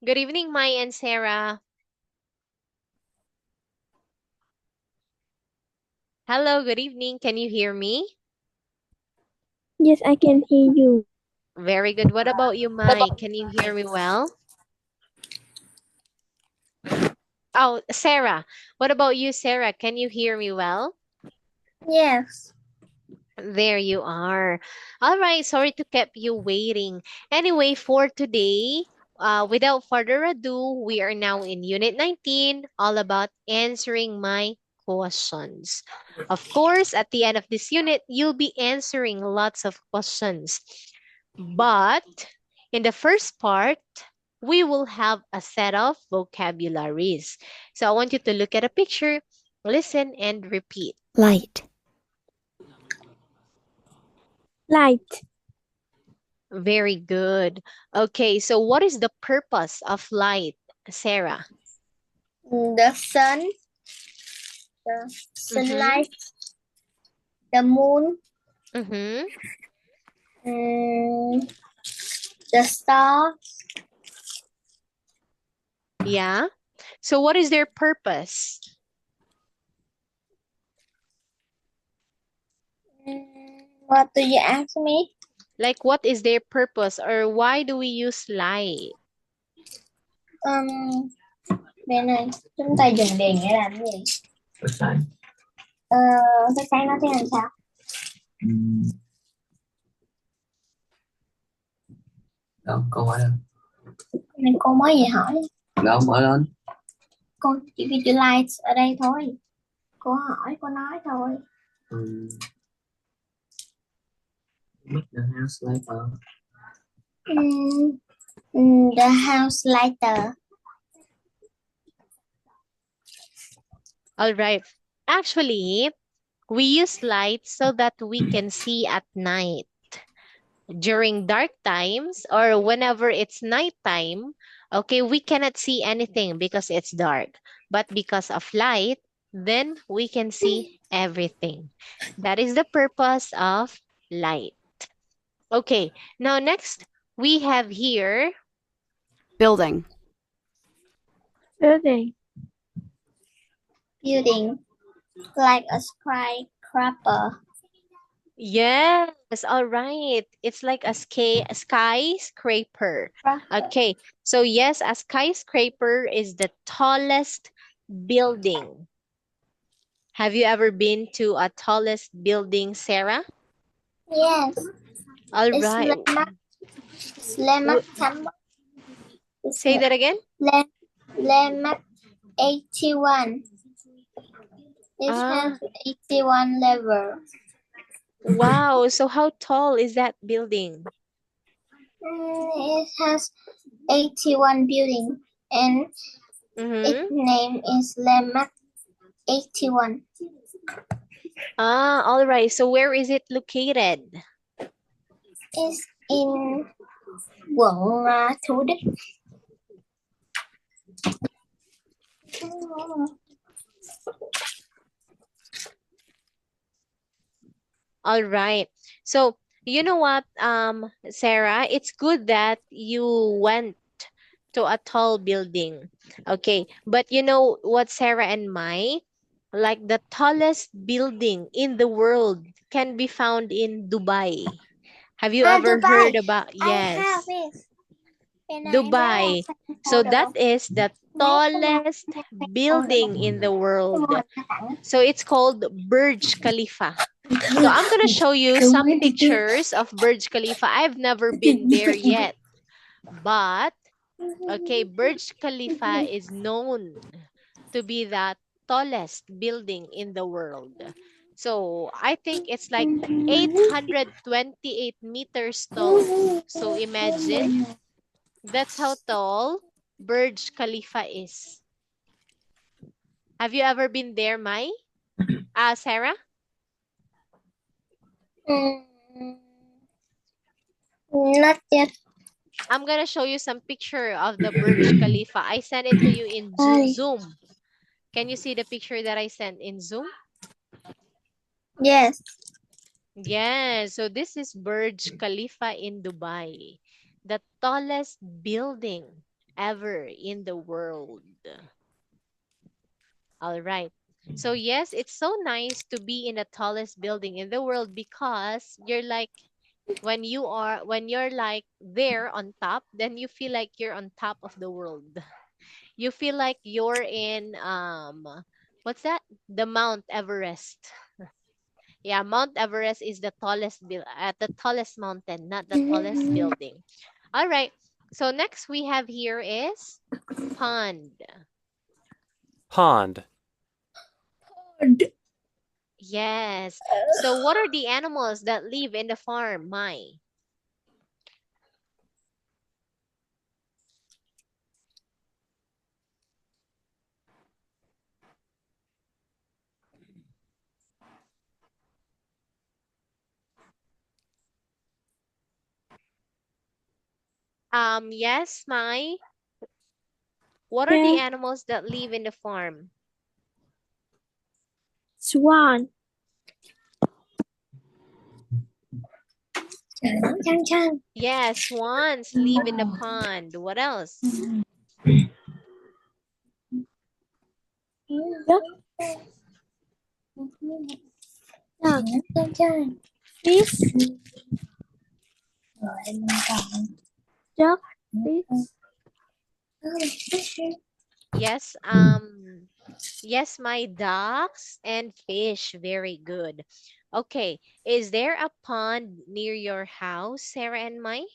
Good evening, Mai and Sarah. Hello, good evening. Can you hear me? Yes, I can hear you. Very good. What about you, Mai? Can you hear me well? Oh, Sarah. What about you, Sarah? Can you hear me well? Yes. There you are. All right. Sorry to keep you waiting. Anyway, for today, without further ado, we are now in Unit 19, all about answering my questions. Of course, at the end of this unit, you'll be answering lots of questions. But in the first part, we will have a set of vocabularies. So I want you to look at a picture, listen, and repeat. Light. Light. Very good. Okay, so what is the purpose of light, Sarah? The sun, the Mm-hmm. sunlight, the moon, Mm-hmm. mm, the star, Yeah. So what is their purpose? what do you ask me? Like what is their purpose or why do we use light? Bên này chúng ta dùng đèn để làm cái gì? Phát sáng. Phát sáng nó tiếng làm sao? Đâu, câu hỏi đâu? Nên cô mới gì hỏi? Đâu, mở lên. Cô chỉ ghi chữ light ở đây thôi. Cô hỏi, cô nói thôi. Make the house lighter. The house lighter. All right. Actually, we use light so that we can see at night. During dark times or whenever it's nighttime, okay, we cannot see anything because it's dark. But because of light, then we can see everything. That is the purpose of light. Okay, now next we have here Building. Building. Building. Like a skyscraper. yes, all right. It's like a skyscraper. Okay, so yes, a skyscraper is the tallest building. Have you ever been to a tallest building, Sarah? Yes. All It's right. Landmark Tower. Say that again. Landmark 81. It Ah, has 81 levels. wow. So how tall is that building? It has 81 buildings and its Mm-hmm. name is Landmark 81. Ah, all right. So where is it located? It's in quận Thủ Đức. All right. So you know what, Sarah, it's good that you went to a tall building. Okay. But you know what, Sarah and Mai, like the tallest building in the world can be found in Dubai. Have you ever heard Dubai. about? I have Yes, it. Cái này em bé Dubai. mua So được that không? is the Mấy cái này tallest em mua được building không? in the Cái world. mua người ta tặng. So it's called Burj Khalifa. So I'm gonna show you some pictures of Burj Khalifa. I've never been there yet, but okay, Burj Khalifa is known to be the tallest building in the world. So I think it's like 828 meters tall. So imagine that's how tall Burj Khalifa is. Have you ever been there, Mai? Sarah? Not yet. I'm gonna show you some picture of the Burj Khalifa. I sent it to you in Zoom. Can you see the picture that I sent in Zoom? Yes. Yeah, so this is Burj Khalifa in Dubai, the tallest building. ever in the world. All right. So yes, it's so nice to be in the tallest building in the world because you're like when you're like there on top, then you feel like you're on top of the world. You feel like you're in what's that? The Mount Everest. Yeah, Mount Everest is the the tallest mountain, not the tallest building. All right. So next we have here is pond. Pond. Yes. So what are the animals that live in the farm, Mai? Yes, Mai. What are the Yeah. animals that live in the farm? Swan. Chang. Yes, swans live in the pond. What else? Duck. Chang. Fish. Rồi em còn Duck. Fish. Yes, yes, my ducks and fish. Very good. Okay, is there a pond near your house, Sarah and Mai?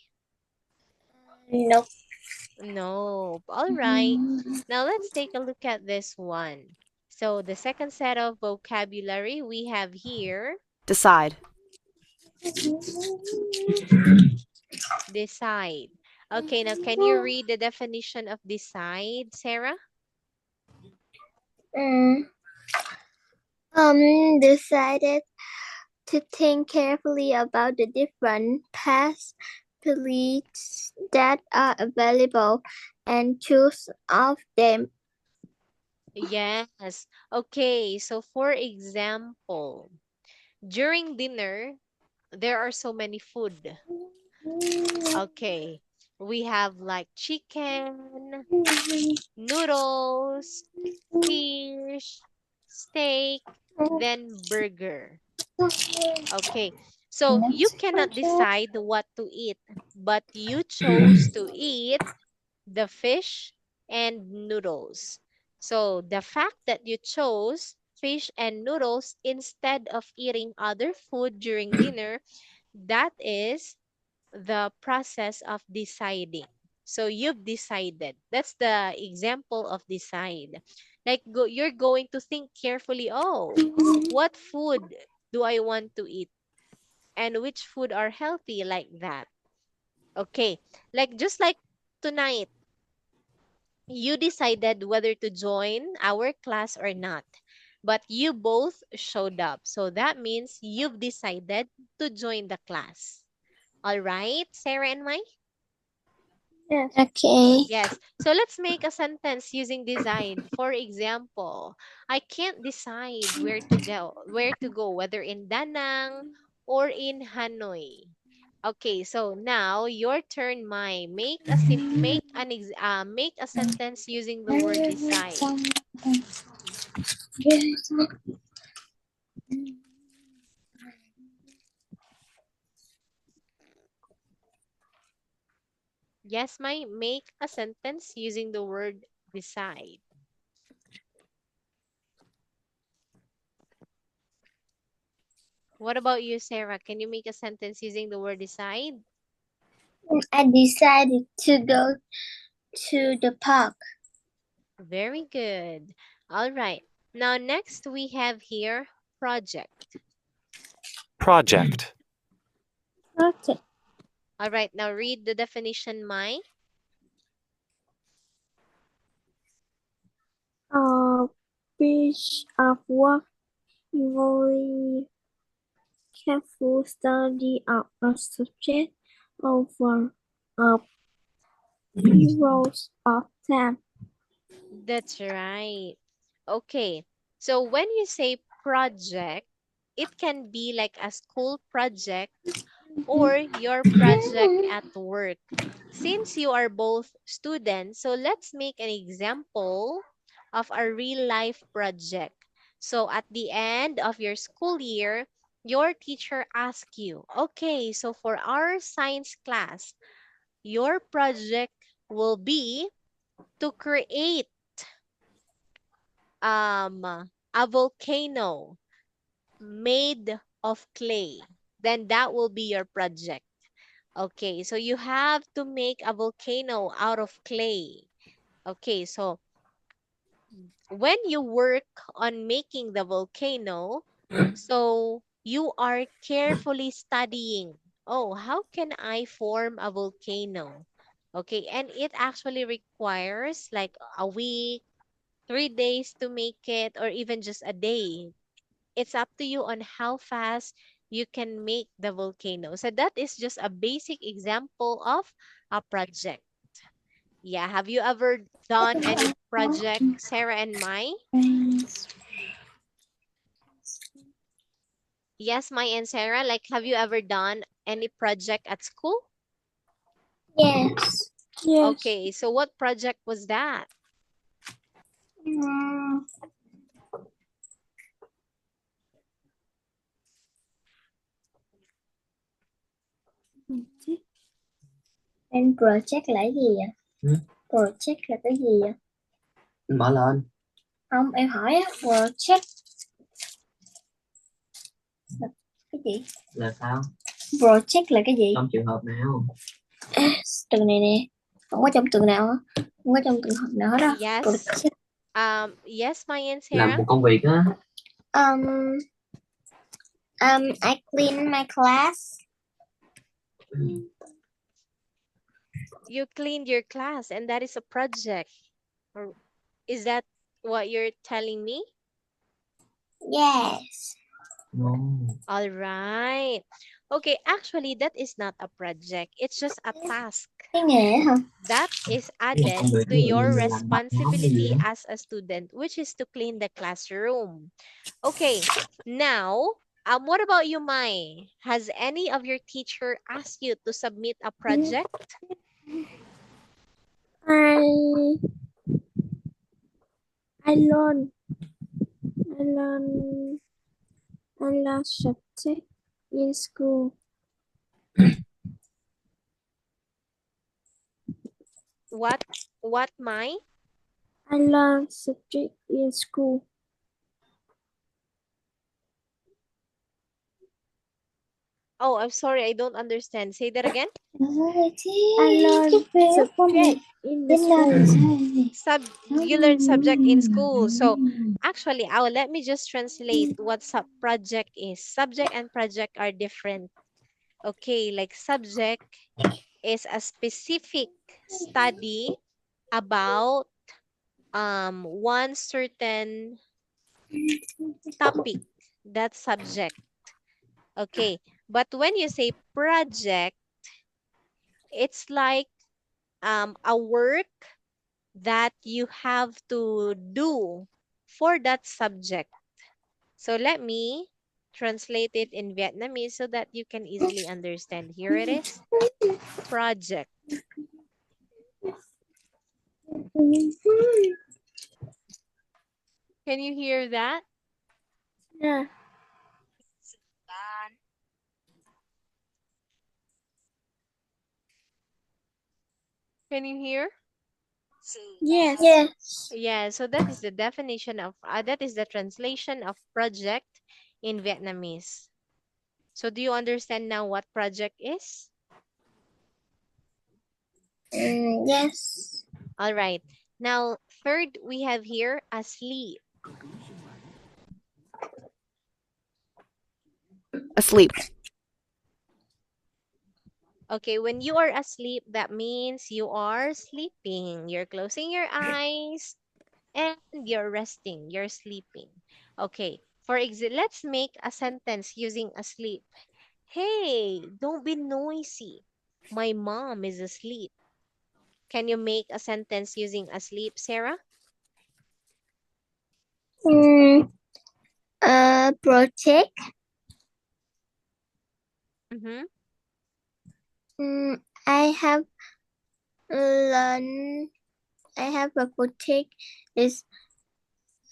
Nope. No. All right. Now let's take a look at this one. So the second set of vocabulary we have here, Decide. decide. Okay, now can you read the definition of decide, Sarah? Decided to think carefully about the different possibilities that are available and choose of them. Yes. Okay, so for example, during dinner, there are so many food. Okay, we have like chicken, noodles, fish, steak, then burger. Okay, so you cannot decide what to eat, but you chose to eat the fish and noodles. So the fact that you chose fish and noodles instead of eating other food during dinner, that is the process of deciding. So you've decided. That's the example of decide. Like you're going to think carefully, oh, what food do I want to eat? And which food are healthy like that? Okay. Like just like tonight, you decided whether to join our class or not. But you both showed up. So that means you've decided to join the class. All right, Sarah and Mike? Yes. Okay. Yes. So let's make a sentence using decide. For example, I can't decide where to go, whether in Da Nang or in Hanoi. Okay, so now your turn, Mai. Make a sentence using the word decide. Yes, Mai, make a sentence using the word decide. What about you, Sarah? Can you make a sentence using the word decide? I decided to go to the park. Very good. All right. Now, next we have here project. Project. Okay. All right. Now, read the definition, Mai. Piece of work involving careful study of a subject over a period of time. That's right. Okay. So, when you say project, it can be like a school project or your project at work. since you are both students, so let's make an example of a real life project. So at the end of your school year, your teacher asks you, okay, so for our science class, your project will be to create a volcano made of clay. Then that will be your project. Okay, so you have to make a volcano out of clay. Okay, so when you work on making the volcano, so you are carefully studying. Oh, how can I form a volcano? Okay, and it actually requires like a week, 3 days to make it, or even just a day. It's up to you on how fast you can make the volcano. So that is just a basic example of a project. Yeah, have you ever done any project, Sarah and Mai? Yes, Mai and Sarah, like have you ever done any project at school? Yes. Yes. Okay, so what project was that? Mm, Em project là cái gì ạ? Project là cái gì ạ? Mở lên. Không, em hỏi á, project là cái gì? Là sao? Project là cái gì? Trong trường hợp nào? Từ này nè, không có trong từ nào á, không có trong trường hợp nào hết á. Yes. Project. Yes, Mai and Làm Sarah. một công việc á. I clean my class. You cleaned your class and that is a project. Or is that what you're telling me? Yes. No. All right. Okay, actually that is not a project. It's just a task Cái nghề hả? that is Một added công việc to ví dụ your như mình làm báo cáo hay gì responsibility á. as a student, which is to clean the classroom. Okay, now, what about you, Mai? Has any of your teacher asked you to submit a project? I learn subject in school. What, Mai? I learn subject in school. Oh, I'm sorry, I don't understand. Say that again. I learn subject in the school. You learn subject in school. So actually, let me just translate what project is. Subject and project are different. Okay, like subject is a specific study about one certain topic. That's subject. Okay, but when you say project, it's like a work that you have to do for that subject. So let me translate it in Vietnamese so that you can easily understand. Here it is. Project. Can you hear that? Yeah. Can you hear? Yes. Yes. Yeah, so that is the definition of, that is the translation of project in Vietnamese. So do you understand now what project is? Yes. All right. Now, third, we have here asleep. Asleep. Okay, when you are asleep, that means you are sleeping. You're closing your eyes and you're resting. You're sleeping. Okay, let's make a sentence using asleep. Hey, don't be noisy. My mom is asleep. Can you make a sentence using asleep, Sarah? Project. Mm-hmm. I have Learn. I have a boutique. Is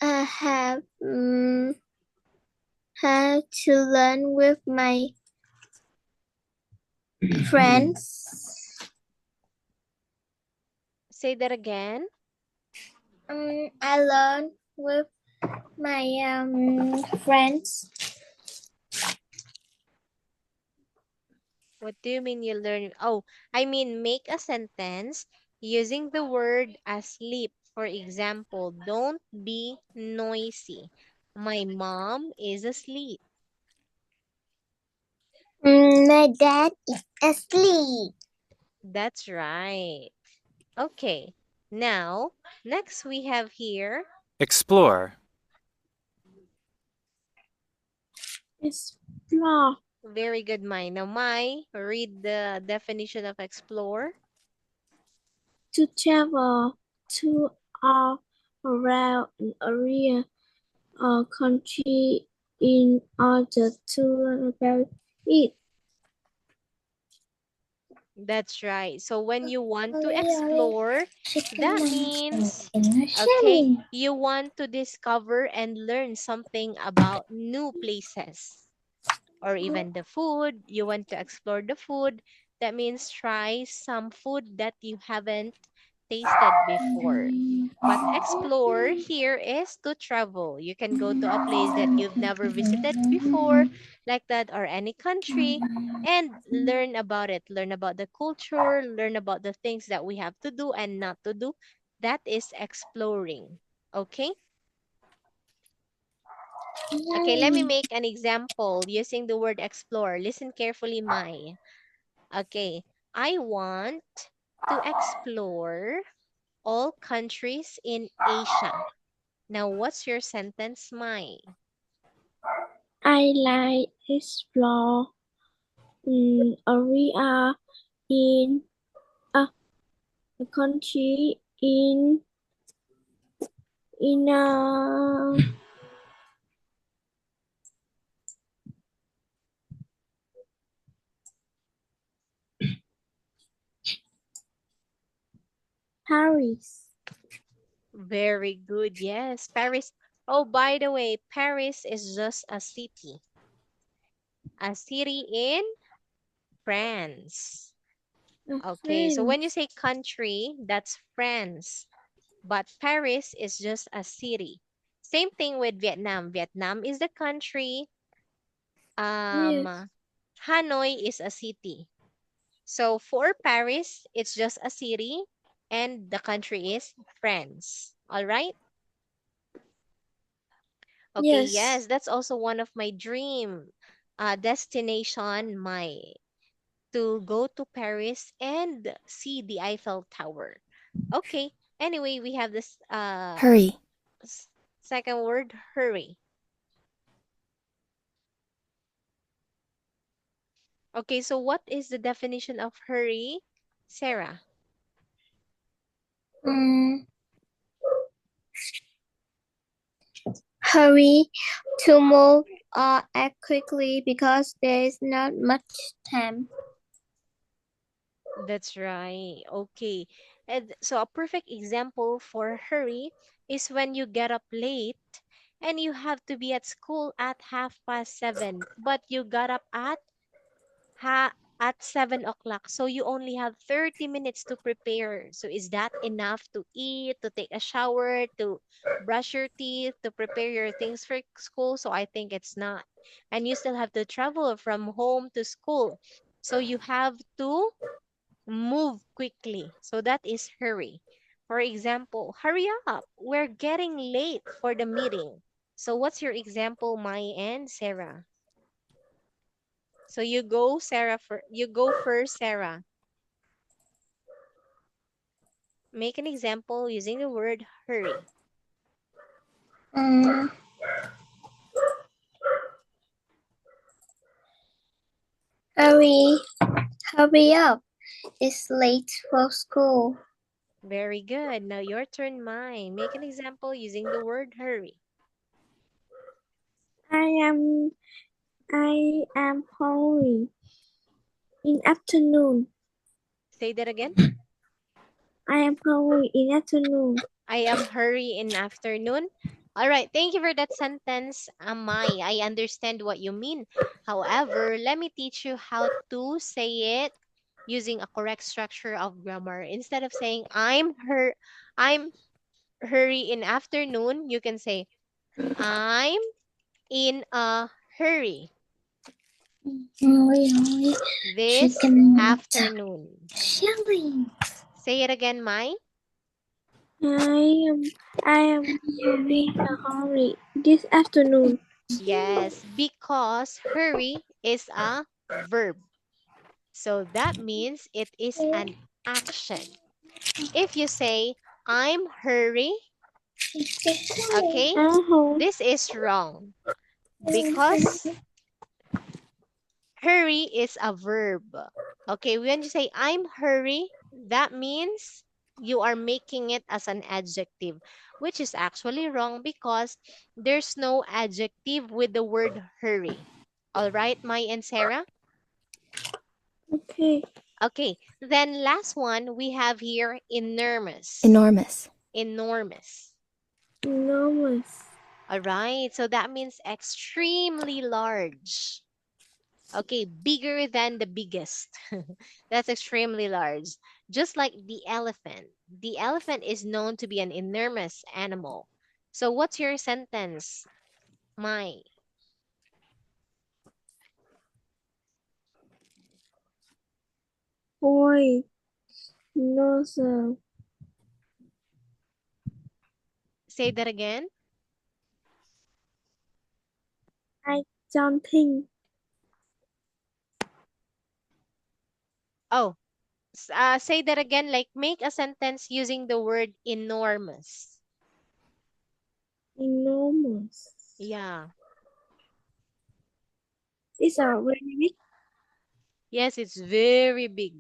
I have had to learn with my friends. Say that again. I learn with my friends. What do you mean you learn? Oh, I mean make a sentence using the word asleep. For example, don't be noisy. My mom is asleep. My dad is asleep. That's right. Okay. Now, next we have here. Explore. Explore. Very good, Mai. Now, Mai, read the definition of explore. To travel to or around an area or country in order to learn about it. That's right. So when you want to explore, that means, you want to discover and learn something about new places or even the food. You want to explore the food. That means try some food that you haven't tasted before. But explore here is to travel. You can go to a place that you've never visited before, like that, or any country, and learn about it. Learn about the culture, learn about the things that we have to do and not to do. That is exploring. Okay? Okay, let me make an example using the word explore. Listen carefully, Mai. Okay, I want to explore all countries in Asia. Now, what's your sentence, Mai? I like explore area in a country in Paris. Very good. Yes, Paris. Oh, by the way, Paris is just a city. A city in France. Okay, so when you say country, that's France. But Paris is just a city. Same thing with Vietnam. Vietnam is the country. Yes. Hanoi is a city. So for Paris, it's just a city and the country is France. All right? Okay, yes, that's also one of my dream destination, to go to Paris and see the Eiffel Tower. Okay, anyway, we have this Hurry. second word, hurry. Okay, so what is the definition of hurry, Sarah? Hurry to move or act quickly because there is not much time. That's right. Okay. And so a perfect example for hurry is when you get up late and you have to be at school at 7:30, but you got up at 7 o'clock. So you only have 30 minutes to prepare. So is that enough to eat, to take a shower, to brush your teeth, to prepare your things for school? So I think it's not. And you still have to travel from home to school. So you have to move quickly. So that is hurry. For example, hurry up. We're getting late for the meeting. So what's your example, Mai and Sarah? So you go, Sarah. You go first, Sarah. Make an example using the word hurry. Hurry up. It's late for school. Very good. Now your turn, Mai. Make an example using the word hurry. I am hungry in afternoon. Say that again. I am hungry in afternoon. I am hurry in afternoon. All right, thank you for that sentence, Amai. I understand what you mean. However, let me teach you how to say it using a correct structure of grammar. Instead of saying I'm hurry in afternoon, you can say I'm in a hurry Hungry. this Chicken. afternoon. Chili. Say it again, Mai. I am having a hurry this afternoon. Yes, because hurry is a verb. So that means it is an action. If you say, I'm hurry, okay, Uh-huh. this is wrong because hurry is a verb. Okay, when you say, I'm hurry, that means you are making it as an adjective, which is actually wrong because there's no adjective with the word hurry. All right, Mai and Sarah? Okay. Okay, then last one we have here enormous. Enormous. Enormous. Enormous. All right, so that means extremely large. Okay, bigger than the biggest. That's extremely large. Just like the elephant. The elephant is known to be an enormous animal. So what's your sentence, Mai? Boy. No, sir. Say that again. I don't think. Oh, say that again. Like make a sentence using the word enormous. Enormous. Yeah. These are very big. Yes, it's very big.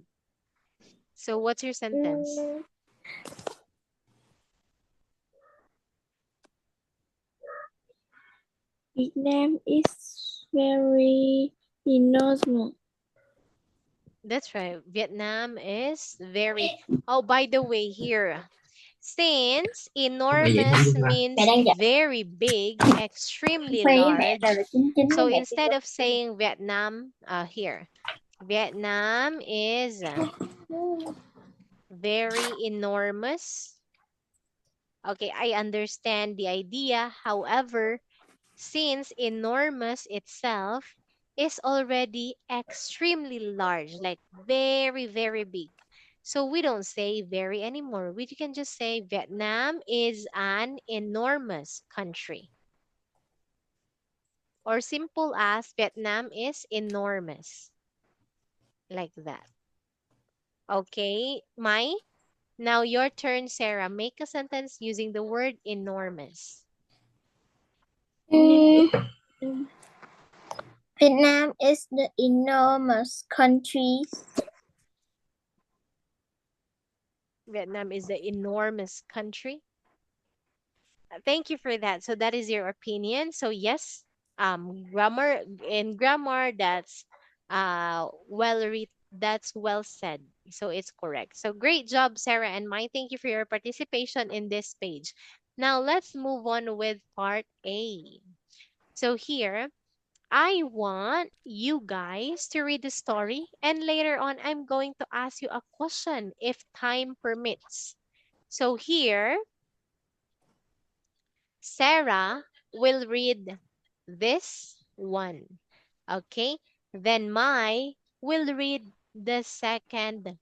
So what's your sentence? Mm, Vietnam is very enormous. That's right. Vietnam is very. Oh, by the way, here, since Mẹ vậy không enormous Dung Lan? means Mẹ đang dạy very big, extremely Phi với mẹ rồi large. là chính So với mẹ Phi instead luôn. of saying Vietnam, here, Vietnam is very enormous. Okay, I understand the idea. However, since enormous itself is already extremely large, like very, very big. So we don't say very anymore. We can just say Vietnam is an enormous country. Or simple as Vietnam is enormous. Like that. Okay, Mai? Now your turn, Sarah. Make a sentence using the word enormous. Vietnam is the enormous country. Vietnam is the enormous country. Thank you for that. So that is your opinion. So yes, grammar that's that's well said. So it's correct. So great job, Sarah and Mai. Thank you for your participation in this page. Now let's move on with part A. So here, I want you guys to read the story, and later on I'm going to ask you a question if time permits. So here, Sarah will read this one. Okay? Then Mai will read the second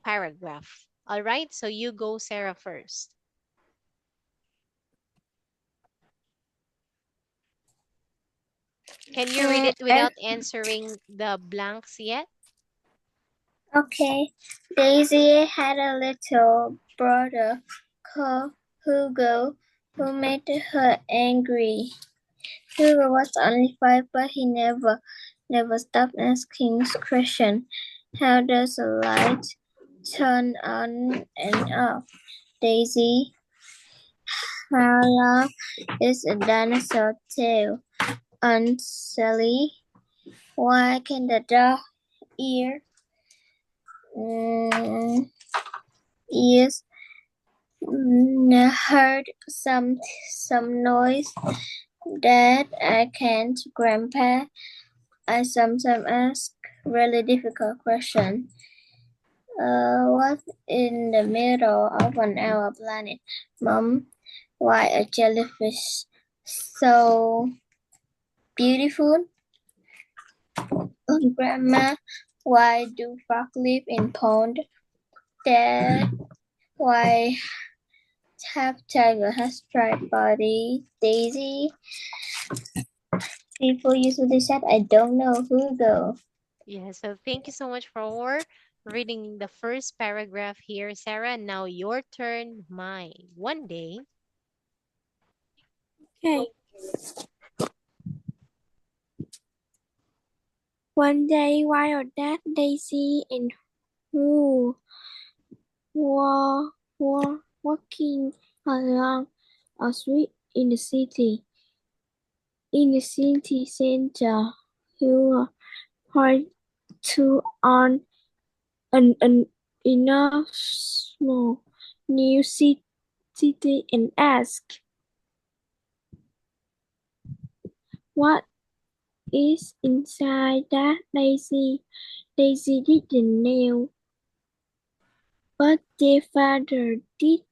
paragraph. All right? So you go, Sarah, first. Can you read it without answering the blanks yet? Okay. Daisy had a little brother called Hugo who made her angry. Hugo was only 5, but he never stopped asking questions. How does a light turn on and off? Daisy, how long is a dinosaur tail? Aunt Sally, why can the dog ear ears heard some noise that I can't. Grandpa, I sometimes ask really difficult question. What's in the middle of our planet? Mom, why a jellyfish so beautiful? Grandma, why do frogs live in pond? Dad, why have tiger has striped body? Daisy, people usually said I don't know who go. Yeah, so thank you so much for reading the first paragraph here, Sarah. Now your turn, mine. One day. Okay. One day while Dad, Daisy, and Who were walking along a street in the city. In the city center, Hugh pointed to an enormous new city and asked, "What is inside that, Daisy?" Daisy didn't know, but their father did.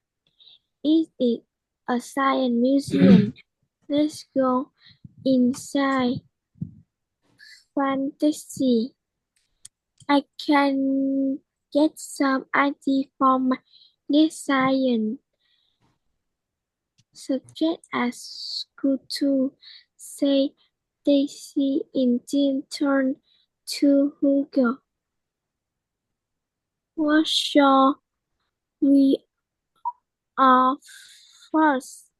Is it a science museum? Let's go inside. Fantasy. I can get some idea from my science subject at school too. Say Daisy in turn to Hugo. What shall we are first?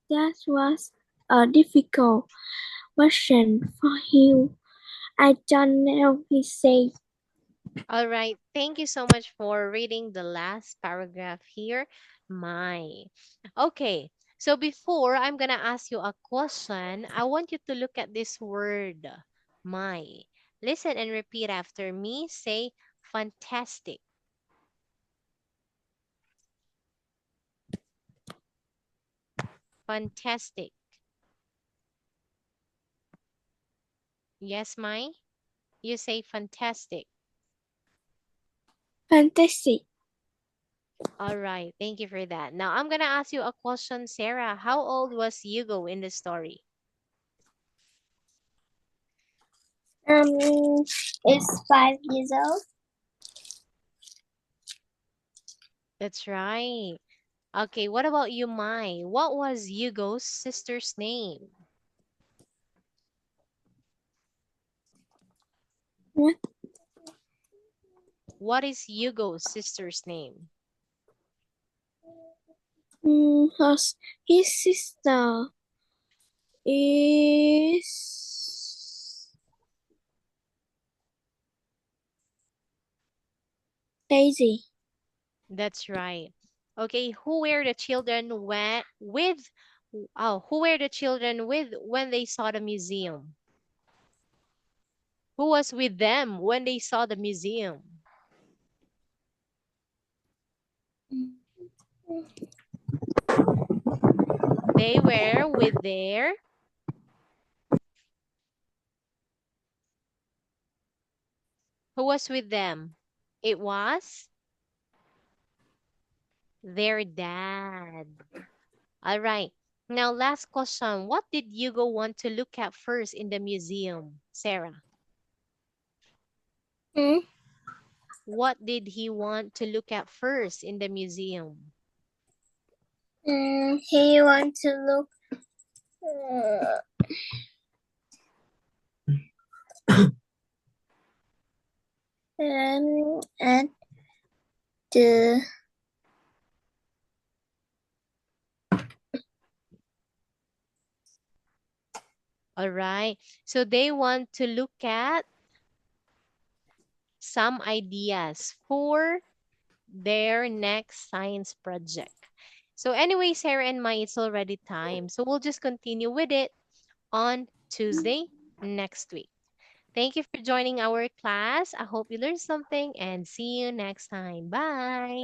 That was a difficult question for him. I don't know, he said. All right. Thank you so much for reading the last paragraph here. My. Okay. So before I'm going to ask you a question, I want you to look at this word, my. Listen and repeat after me. Say fantastic. Fantastic. Yes, my? You say fantastic. Fantastic. All right. Thank you for that. Now I'm going to ask you a question, Sarah. How old was Hugo in the story? It's 5 years old. That's right. Okay, what about you, Mai? What was Hugo's sister's name? What? What is Hugo's sister's name? His sister is Daisy. That's right. Okay, who were the children with? Oh, who were the children with when they saw the museum? Who was with them when they saw the museum? They were with their. Who was with them? It was their dad. All right. Now, last question. What did Hugo want to look at first in the museum, Sarah? What did he want to look at first in the museum? He wants to look at the All right. So they want to look at some ideas for their next science project. So anyway, Sarah and Mai, it's already time. So we'll just continue with it on Tuesday next week. Thank you for joining our class. I hope you learned something and see you next time. Bye.